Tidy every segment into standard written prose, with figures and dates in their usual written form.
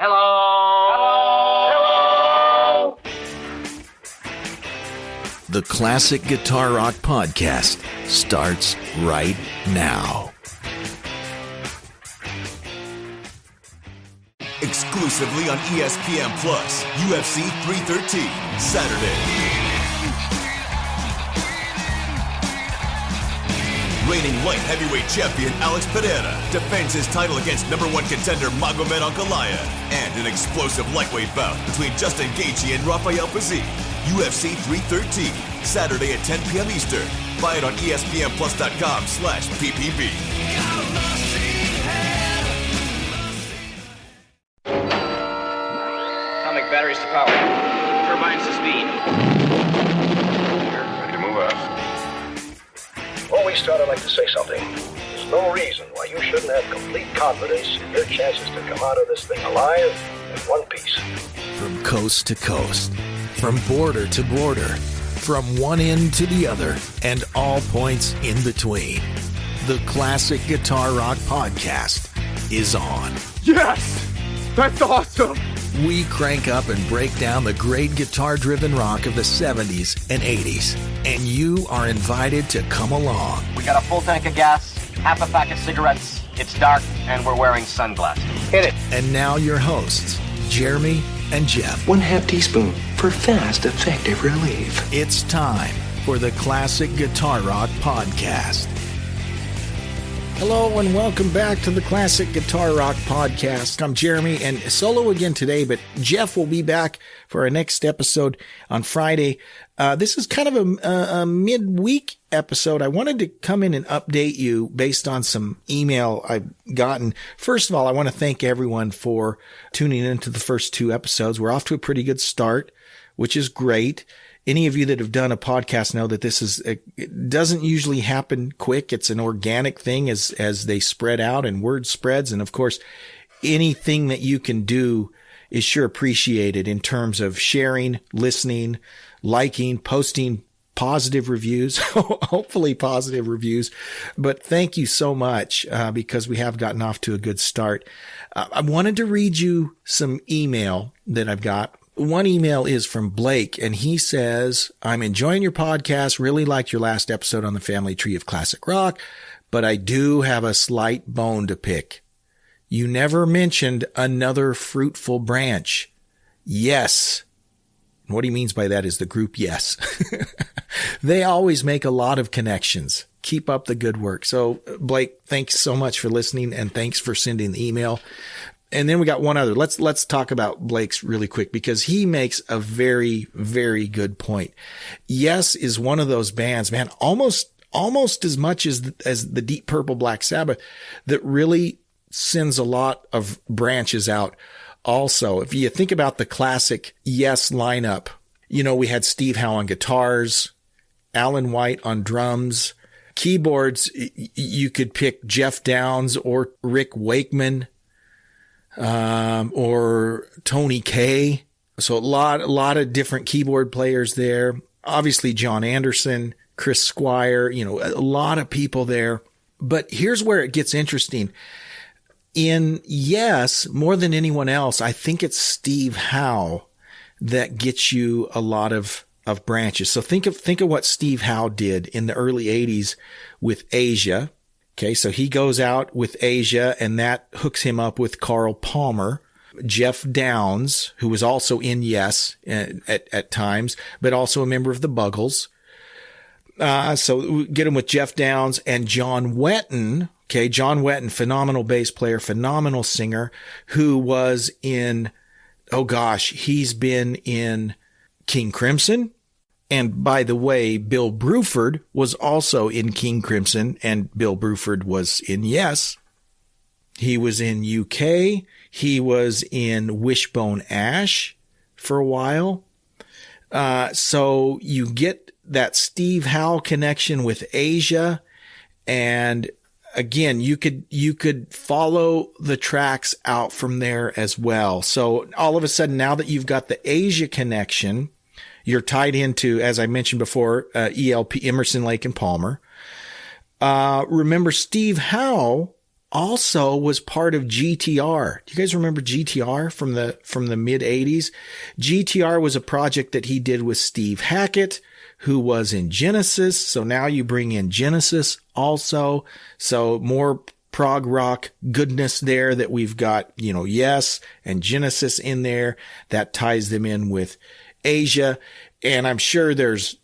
Hello? Hello? The Classic Guitar Rock Podcast starts right now. Exclusively on ESPN Plus, UFC 313, Saturday. Reigning light heavyweight champion Alex Pereira defends his title against #1 contender Magomed Ankalaev, and an explosive lightweight bout between Justin Gaethje and Rafael Pazzi. UFC 313, Saturday at 10 p.m. Eastern. Buy it on ESPNplus.com/PPV. Atomic batteries to power. Turbines to speed. Ready to move out. Before we start, I'd like to say something. There's no reason why you shouldn't have complete confidence in your chances to come out of this thing alive in one piece. From coast to coast, from border to border, from one end to the other, and all points in between. The Classic Guitar Rock Podcast is on. Yes! That's awesome! We crank up and break down the great guitar-driven rock of the 70s and 80s, and you are invited to come along. We got a full tank of gas, half a pack of cigarettes, it's dark, and we're wearing sunglasses. Hit it. And now your hosts, Jeremy and Jeff. 1/2 teaspoon for fast, effective relief. It's time for the Classic Guitar Rock Podcast. Hello and welcome back to the Classic Guitar Rock Podcast. I'm Jeremy, and solo again today, but Jeff will be back for our next episode on Friday. This is kind of a midweek episode. I wanted to come in and update you based on some email I've gotten. First of all, I want to thank everyone for tuning into the first 2 episodes. We're off to a pretty good start, which is great. Any of you that have done a podcast know that it doesn't usually happen quick. It's an organic thing as they spread out and word spreads. And of course, anything that you can do is sure appreciated in terms of sharing, listening, liking, posting positive reviews, hopefully positive reviews. But thank you so much, because we have gotten off to a good start. I wanted to read you some email that I've got. One email is from Blake, and he says, I'm enjoying your podcast. Really liked your last episode on the family tree of classic rock, but I do have a slight bone to pick. You never mentioned another fruitful branch. Yes. And what he means by that is the group Yes. They always make a lot of connections. Keep up the good work. So, Blake, thanks so much for listening, and thanks for sending the email. And then we got one other. Let's talk about Blake's really quick, because he makes a very, very good point. Yes is one of those bands, man, almost as much as the Deep Purple Black Sabbath, that really sends a lot of branches out. Also, if you think about the classic Yes lineup, we had Steve Howe on guitars, Alan White on drums, keyboards. You could pick Jeff Downes or Rick Wakeman, or Tony Kaye. So a lot of different keyboard players there. Obviously John Anderson, Chris Squire, a lot of people there. But here's where it gets interesting. In Yes, more than anyone else, I think it's Steve Howe that gets you a lot of branches. So think of what Steve Howe did in the early 80s with Asia. Okay, so he goes out with Asia, and that hooks him up with Carl Palmer. Jeff Downes, who was also in Yes at times, but also a member of the Buggles. So we get him with Jeff Downes and John Wetton. Okay, John Wetton, phenomenal bass player, phenomenal singer, who was in, he's been in King Crimson. And by the way, Bill Bruford was also in King Crimson, and Bill Bruford was in Yes. He was in UK. He was in Wishbone Ash for a while. So you get that Steve Howe connection with Asia. And again, you could follow the tracks out from there as well. So all of a sudden, now that you've got the Asia connection, you're tied into, as I mentioned before, ELP, Emerson, Lake and Palmer. Remember, Steve Howe also was part of GTR. Do you guys remember GTR from the mid 80s? GTR was a project that he did with Steve Hackett, who was in Genesis. So now you bring in Genesis also. So more prog rock goodness there that we've got, Yes and Genesis in there. That ties them in with Asia. And I'm sure there's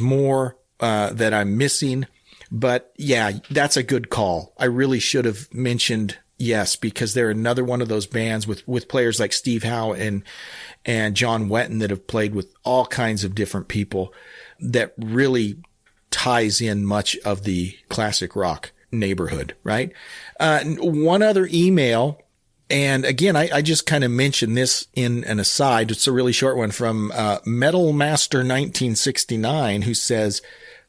more that I'm missing. But yeah, that's a good call. I really should have mentioned Yes, because they're another one of those bands with players like Steve Howe and John Wetton that have played with all kinds of different people that really ties in much of the classic rock neighborhood, right? One other email. And again, I just kind of mentioned this in an aside. It's a really short one from Metal Master 1969, who says,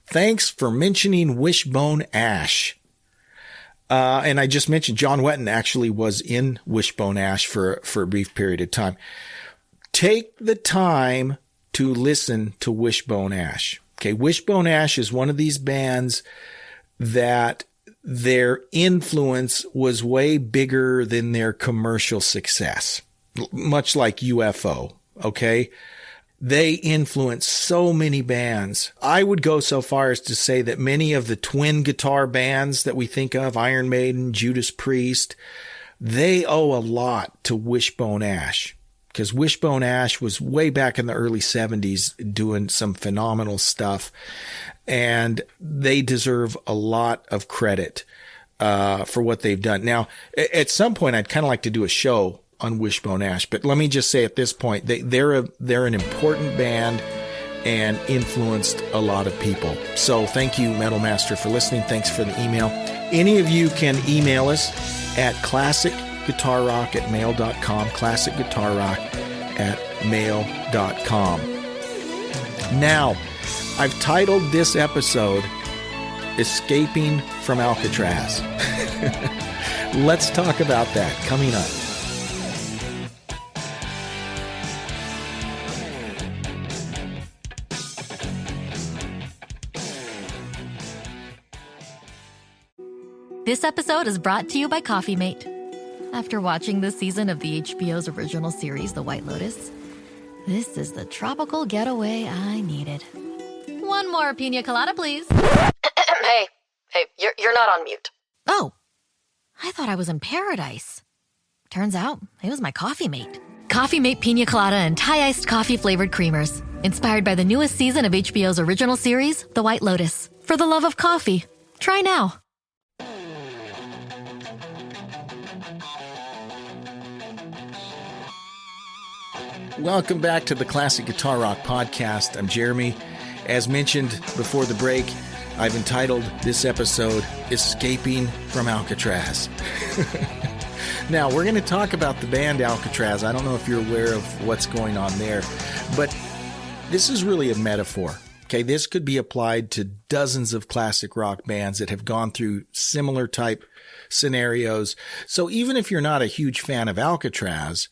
"Thanks for mentioning Wishbone Ash." And I just mentioned John Wetton actually was in Wishbone Ash for a brief period of time. Take the time to listen to Wishbone Ash. Okay, Wishbone Ash is one of these bands that their influence was way bigger than their commercial success, much like UFO, okay? They influenced so many bands. I would go so far as to say that many of the twin guitar bands that we think of, Iron Maiden, Judas Priest, they owe a lot to Wishbone Ash, because Wishbone Ash was way back in the early 70s doing some phenomenal stuff. And they deserve a lot of credit for what they've done. Now, at some point, I'd kind of like to do a show on Wishbone Ash, but let me just say at this point, they're an important band and influenced a lot of people. So thank you, Metal Master, for listening. Thanks for the email. Any of you can email us at classicguitarrock@mail.com, classicguitarrock@mail.com. Now, I've titled this episode, Escaping from Alcatrazz. Let's talk about that coming up. This episode is brought to you by Coffee Mate. After watching this season of the HBO's original series, The White Lotus, this is the tropical getaway I needed. One more pina colada, please. Hey, you're not on mute. Oh, I thought I was in paradise. Turns out it was my Coffee Mate. Coffee Mate pina colada and Thai-iced coffee-flavored creamers. Inspired by the newest season of HBO's original series, The White Lotus. For the love of coffee. Try now. Welcome back to the Classic Guitar Rock Podcast. I'm Jeremy. As mentioned before the break, I've entitled this episode, Escaping from Alcatrazz. Now, we're going to talk about the band Alcatrazz. I don't know if you're aware of what's going on there, but this is really a metaphor. Okay, this could be applied to dozens of classic rock bands that have gone through similar type scenarios. So even if you're not a huge fan of Alcatrazz,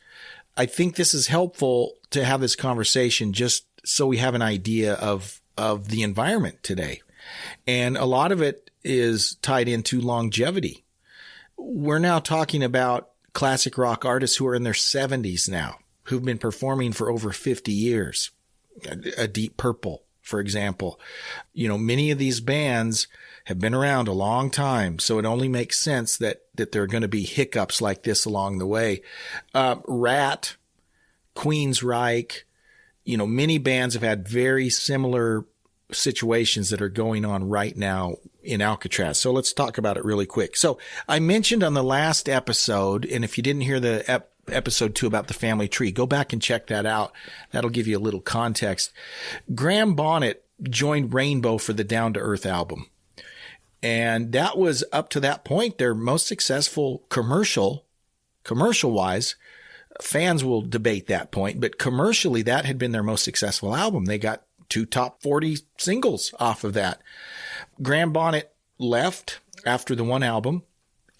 I think this is helpful to have this conversation just so we have an idea of the environment today. And a lot of it is tied into longevity. We're now talking about classic rock artists who are in their 70s now, who've been performing for over 50 years. A Deep Purple, for example. Many of these bands have been around a long time, so it only makes sense that there are going to be hiccups like this along the way. Rat, Queensryche, many bands have had very similar situations that are going on right now in Alcatrazz. So let's talk about it really quick. So I mentioned on the last episode, and if you didn't hear the episode 2 about the family tree, go back and check that out. That'll give you a little context. Graham Bonnet joined Rainbow for the Down to Earth album. And that was, up to that point, their most successful commercial-wise. Fans will debate that point, but commercially, that had been their most successful album. They got 2 top 40 singles off of that. Graham Bonnet left after the one album,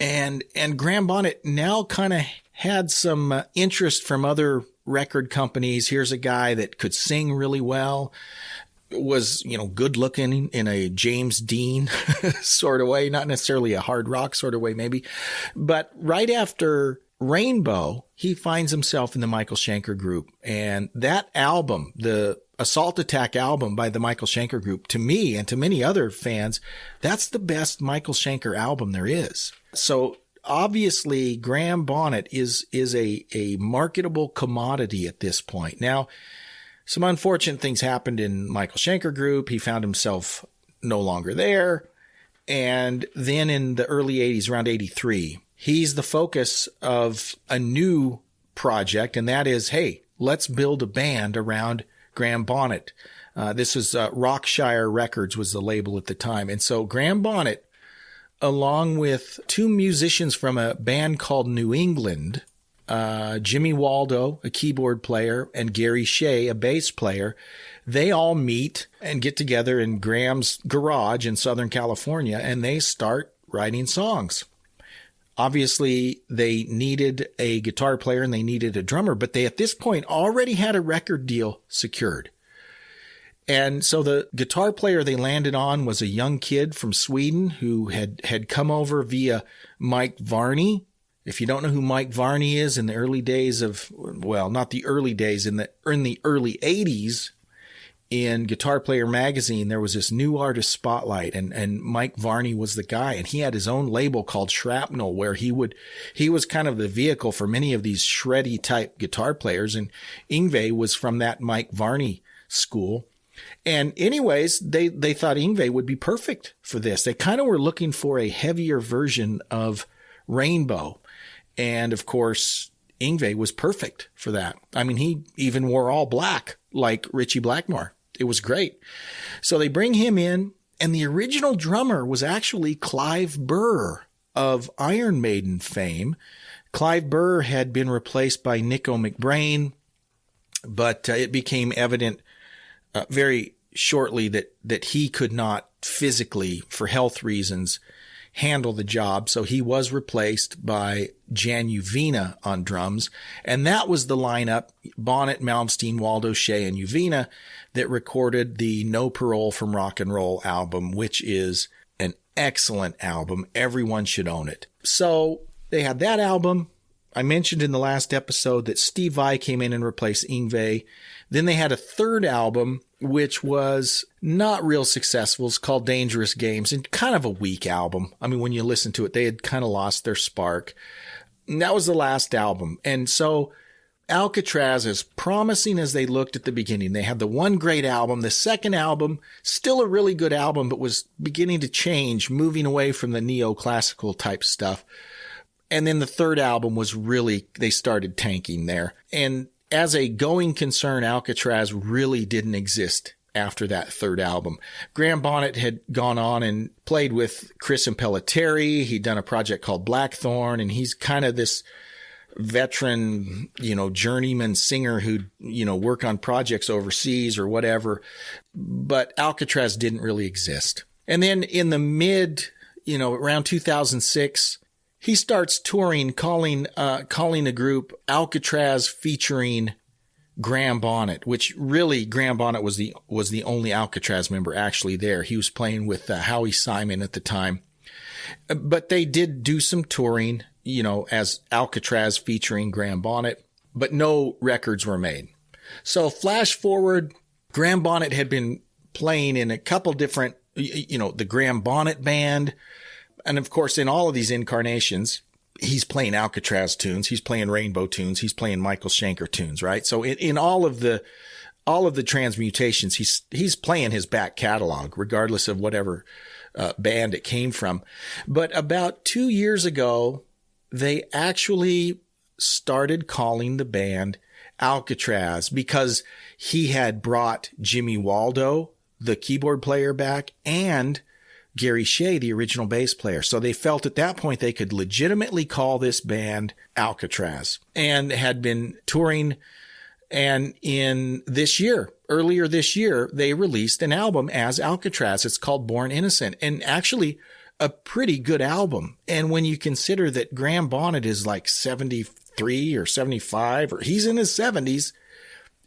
and Graham Bonnet now kind of had some interest from other record companies. Here's a guy that could sing really well, was, good looking in a James Dean sort of way, not necessarily a hard rock sort of way, maybe. But right after Rainbow, he finds himself in the Michael Schenker Group. And that album, the Assault Attack album by the Michael Schenker Group, to me and to many other fans, that's the best Michael Schenker album there is. So obviously, Graham Bonnet is a marketable commodity at this point. Now, some unfortunate things happened in Michael Schenker Group. He found himself no longer there. And then in the early 80s, around 83, he's the focus of a new project, and that is, hey, let's build a band around Graham Bonnet. This was Rockshire Records was the label at the time. And so Graham Bonnet, along with two musicians from a band called New England, Jimmy Waldo, a keyboard player, and Gary Shea, a bass player, they all meet and get together in Graham's garage in Southern California, and they start writing songs. Obviously, they needed a guitar player and they needed a drummer, but they at this point already had a record deal secured. And so the guitar player they landed on was a young kid from Sweden who had come over via Mike Varney. If you don't know who Mike Varney is, in the early days of, well, not the early days, in the early 80s, in Guitar Player magazine, there was this new artist spotlight, and Mike Varney was the guy, and he had his own label called Shrapnel, where he was kind of the vehicle for many of these shreddy type guitar players, and Yngwie was from that Mike Varney school. And anyways, they thought Yngwie would be perfect for this. They kind of were looking for a heavier version of Rainbow. And of course, Yngwie was perfect for that. I mean, he even wore all black like Ritchie Blackmore. It was great. So they bring him in, and the original drummer was actually Clive Burr of Iron Maiden fame. Clive Burr had been replaced by Nico McBrain, but it became evident very shortly that he could not physically, for health reasons, handle the job. So he was replaced by Jan Uvina on drums. And that was the lineup, Bonnet, Malmsteen, Waldo, Shea, and Uvina, that recorded the No Parole from Rock and Roll album, which is an excellent album. Everyone should own it. So they had that album. I mentioned in the last episode that Steve Vai came in and replaced Yngwie. Then they had a third album, which was not real successful. It's called Dangerous Games, and kind of a weak album. I mean, when you listen to it, they had kind of lost their spark. And that was the last album. And so Alcatrazz, as promising as they looked at the beginning, they had the one great album. The second album, still a really good album, but was beginning to change, moving away from the neoclassical type stuff. And then the third album was really, they started tanking there. And as a going concern, Alcatrazz really didn't exist after that third album. Graham Bonnet had gone on and played with Chris Impellitteri. He'd done a project called Blackthorn, and he's kind of this veteran, journeyman singer who'd, work on projects overseas or whatever. But Alcatrazz didn't really exist. And then in the around 2006, he starts touring, calling a group Alcatrazz featuring Graham Bonnet, which really Graham Bonnet was the only Alcatrazz member actually there. He was playing with Howie Simon at the time. But they did do some touring, as Alcatrazz featuring Graham Bonnet, but no records were made. So flash forward, Graham Bonnet had been playing in a couple different, the Graham Bonnet Band. And of course, in all of these incarnations, he's playing Alcatrazz tunes, he's playing Rainbow tunes, he's playing Michael Schenker tunes, right? So in all of the transmutations, he's playing his back catalog, regardless of whatever band it came from. But about 2 years ago, they actually started calling the band Alcatrazz because he had brought Jimmy Waldo, the keyboard player, back, and Gary Shea, the original bass player. So they felt at that point they could legitimately call this band Alcatrazz, and had been touring. And earlier this year, they released an album as Alcatrazz. It's called Born Innocent, and actually a pretty good album. And when you consider that Graham Bonnet is like 73 or 75, or he's in his 70s,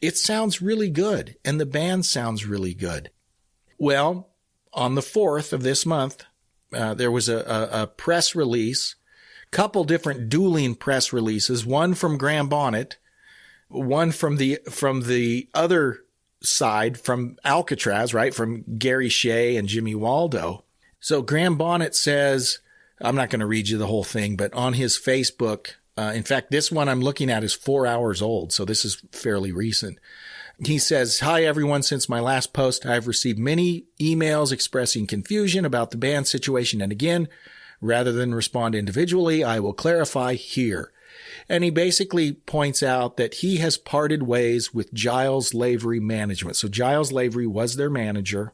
it sounds really good. And the band sounds really good. Well, on the 4th of this month, there was a press release, couple different dueling press releases, one from Graham Bonnet, one from the other side, from Alcatrazz, right? From Gary Shea and Jimmy Waldo. So Graham Bonnet says, I'm not going to read you the whole thing, but on his Facebook, in fact, this one I'm looking at is 4 hours old, so this is fairly recent. He says, "Hi, everyone. Since my last post, I have received many emails expressing confusion about the band situation. And again, rather than respond individually, I will clarify here." And he basically points out that he has parted ways with Giles Lavery Management. So Giles Lavery was their manager.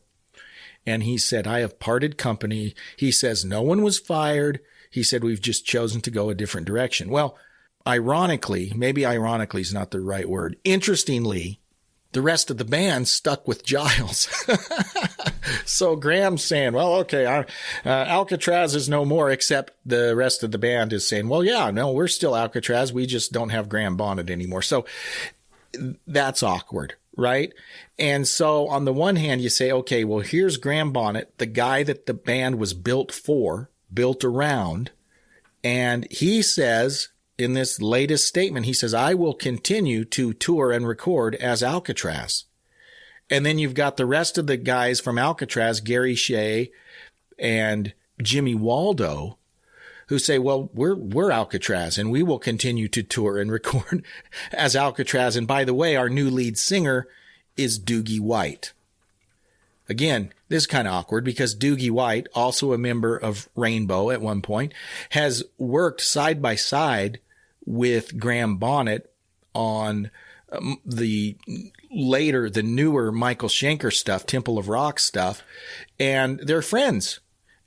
And he said, I have parted company. He says, no one was fired. He said, we've just chosen to go a different direction. Well, ironically, maybe ironically is not the right word. Interestingly, the rest of the band stuck with Giles. So Graham's saying, well, okay, Alcatrazz is no more, except the rest of the band is saying, well, yeah, no, we're still Alcatrazz. We just don't have Graham Bonnet anymore. So that's awkward, right? And so on the one hand, you say, okay, well, here's Graham Bonnet, the guy that the band was built around. And he says, in this latest statement, he says, I will continue to tour and record as Alcatrazz. And then you've got the rest of the guys from Alcatrazz, Gary Shea and Jimmy Waldo, who say, well, we're Alcatrazz and we will continue to tour and record as Alcatrazz. And by the way, our new lead singer is Doogie White. Again, this is kind of awkward because Doogie White, also a member of Rainbow at one point, has worked side by side with Graham Bonnet on the newer Michael Schenker stuff, Temple of Rock stuff, and they're friends.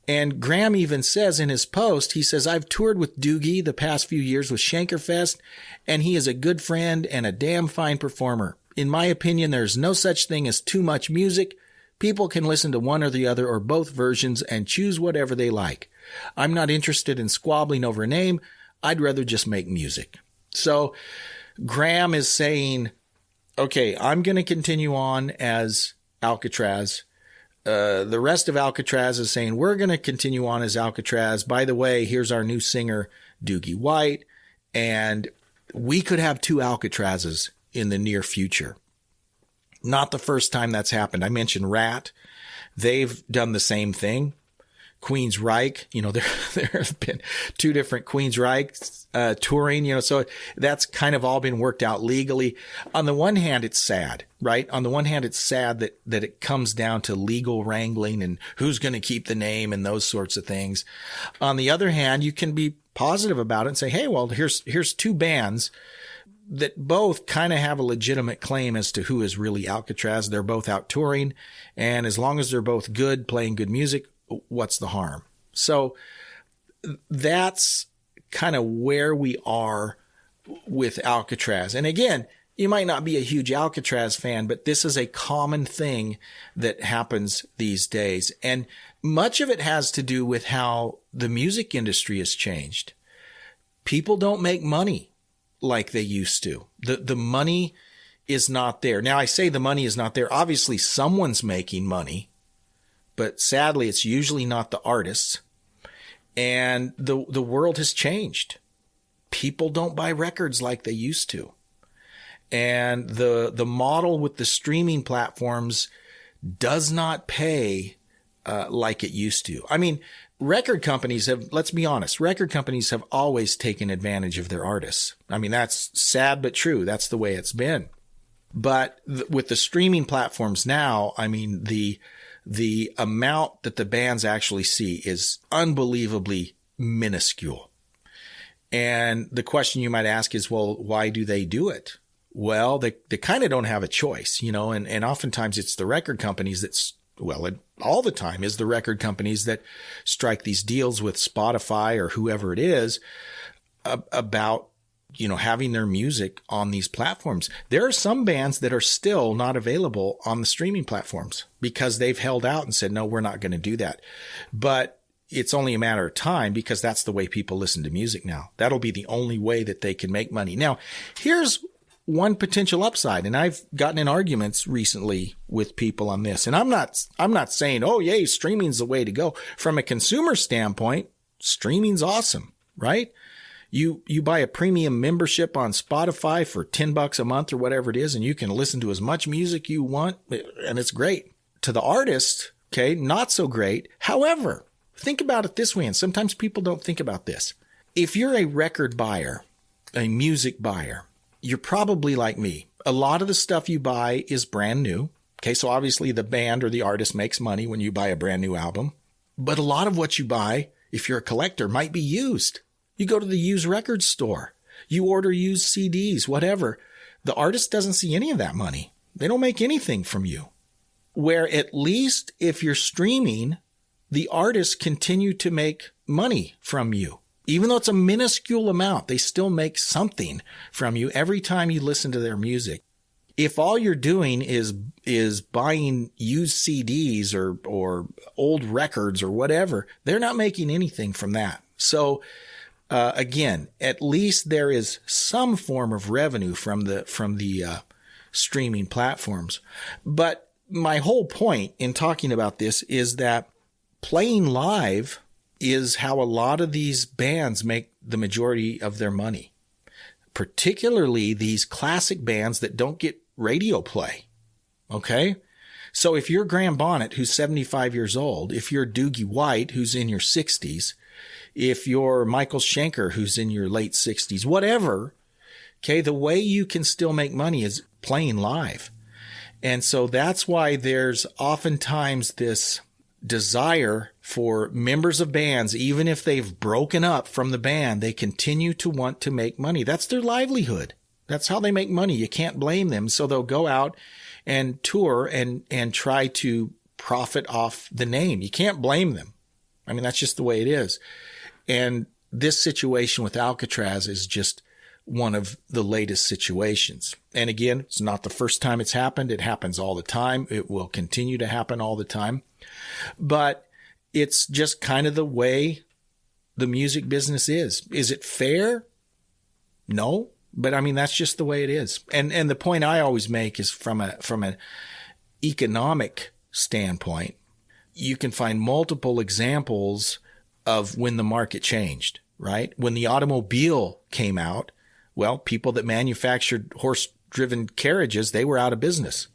And Graham even says in his post, he says, I've toured with Doogie the past few years with Schenkerfest, and he is a good friend and a damn fine performer. In my opinion, there's no such thing as too much music. People can listen to one or the other or both versions and choose whatever they like. I'm not interested in squabbling over a name. I'd rather just make music. So Graham is saying, okay, I'm going to continue on as Alcatrazz. The rest of Alcatrazz is saying, we're going to continue on as Alcatrazz. By the way, here's our new singer, Doogie White. And we could have two Alcatrazzes in the near future. Not the first time that's happened. I mentioned Rat. They've done the same thing. Queensryche, there have been two different Queensryches touring, so that's kind of all been worked out legally. On the one hand, it's sad, right? On the one hand, it's sad that it comes down to legal wrangling and who's going to keep the name and those sorts of things. On the other hand, you can be positive about it and say, hey, well, here's two bands that both kind of have a legitimate claim as to who is really Alcatrazz. They're both out touring, and as long as they're both good, playing good music, what's the harm? So that's kind of where we are with Alcatrazz. And again, you might not be a huge Alcatrazz fan, but this is a common thing that happens these days. And much of it has to do with how the music industry has changed. People don't make money like they used to. The money is not there. Now, I say the money is not there. Obviously, someone's making money, but sadly, it's usually not the artists. And the world has changed. People don't buy records like they used to. And the model with the streaming platforms does not pay like it used to. I mean, record companies let's be honest, record companies have always taken advantage of their artists. I mean, that's sad but true. That's the way it's been. But with the streaming platforms now, I mean, the amount that the bands actually see is unbelievably minuscule. And the question you might ask is, well, why do they do it? Well, they kind of don't have a choice, and oftentimes it's the record companies all the time is the record companies that strike these deals with Spotify or whoever it is about, having their music on these platforms. There are some bands that are still not available on the streaming platforms because they've held out and said, no, we're not going to do that. But it's only a matter of time because that's the way people listen to music now. That'll be the only way that they can make money. Now, here's one potential upside. And I've gotten in arguments recently with people on this. And I'm not saying, oh, yay, streaming's the way to go. From a consumer standpoint, streaming's awesome, right? You buy a premium membership on Spotify for $10 a month or whatever it is, and you can listen to as much music you want, and it's great. To the artist, okay, not so great. However, think about it this way, and sometimes people don't think about this. If you're a record buyer, a music buyer, you're probably like me. A lot of the stuff you buy is brand new. Okay, so obviously the band or the artist makes money when you buy a brand new album. But a lot of what you buy, if you're a collector, might be used. You go to the used record store. You order used CDs, whatever. The artist doesn't see any of that money. They don't make anything from you. Where at least if you're streaming, the artists continue to make money from you. Even though it's a minuscule amount, they still make something from you every time you listen to their music. If all you're doing is buying used CDs or old records or whatever, they're not making anything from that. So, again, at least there is some form of revenue from the streaming platforms. But my whole point in talking about this is that playing live is how a lot of these bands make the majority of their money, particularly these classic bands that don't get radio play. Okay? So if you're Graham Bonnet, who's 75 years old, if you're Doogie White, who's in your 60s, if you're Michael Schenker, who's in your late 60s, whatever, okay, the way you can still make money is playing live. And so that's why there's oftentimes this desire for members of bands, even if they've broken up from the band, they continue to want to make money. That's their livelihood. That's how they make money. You can't blame them. So they'll go out and tour and try to profit off the name. You can't blame them. I mean, that's just the way it is. And this situation with Alcatrazz is just one of the latest situations. And again, it's not the first time it's happened. It happens all the time. It will continue to happen all the time. But it's just kind of the way the music business is. Is it fair? No. But I mean, that's just the way it is. And the point I always make is from an economic standpoint, you can find multiple examples of when the market changed, right? When the automobile came out, well, people that manufactured horse-driven carriages, they were out of business.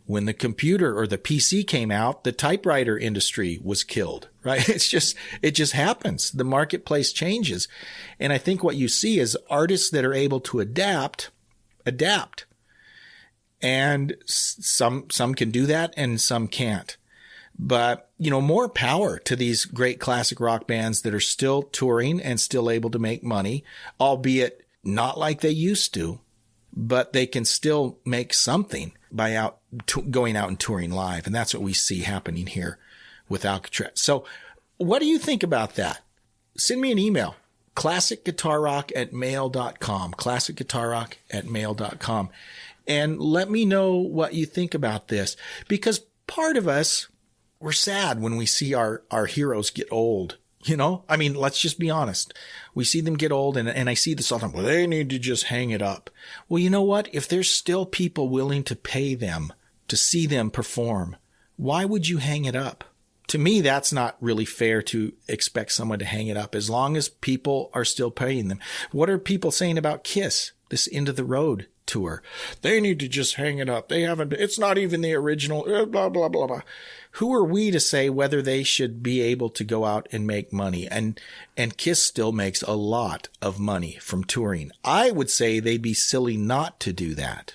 When the computer or the PC came out, the typewriter industry was killed, right? It just happens. The marketplace changes. And I think what you see is artists that are able to adapt. And some can do that and some can't. But, more power to these great classic rock bands that are still touring and still able to make money, albeit not like they used to, but they can still make something by going out and touring live. And that's what we see happening here with Alcatrazz. So what do you think about that? Send me an email, classicguitarrock@mail.com, classicguitarrock@mail.com. And let me know what you think about this, because part of us, we're sad when we see our heroes get old. I mean, let's just be honest. We see them get old and I see this all the time. Well, they need to just hang it up. Well, you know what? If there's still people willing to pay them to see them perform, why would you hang it up? To me, that's not really fair to expect someone to hang it up as long as people are still paying them. What are people saying about Kiss, this End of the Road tour? They need to just hang it up. It's not even the original, blah, blah, blah, blah. Who are we to say whether they should be able to go out and make money? And Kiss still makes a lot of money from touring. I would say they'd be silly not to do that,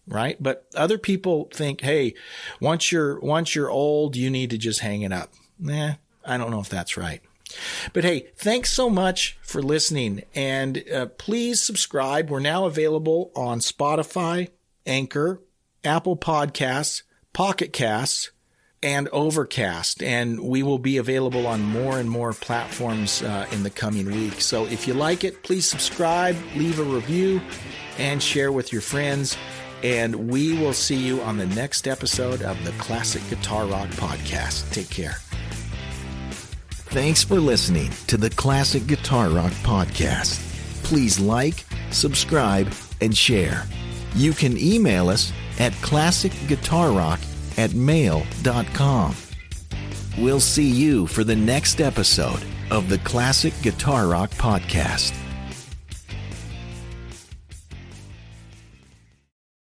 right? But other people think, hey, once you're old, you need to just hang it up. I don't know if that's right. But hey, thanks so much for listening. And please subscribe. We're now available on Spotify, Anchor, Apple Podcasts, Pocket Casts, and Overcast. And we will be available on more and more platforms in the coming week. So if you like it, please subscribe, leave a review, and share with your friends. And we will see you on the next episode of the Classic Guitar Rock Podcast. Take care. Thanks for listening to the Classic Guitar Rock Podcast. Please like, subscribe, and share. You can email us at classicguitarrock@mail.com. We'll see you for the next episode of the Classic Guitar Rock Podcast.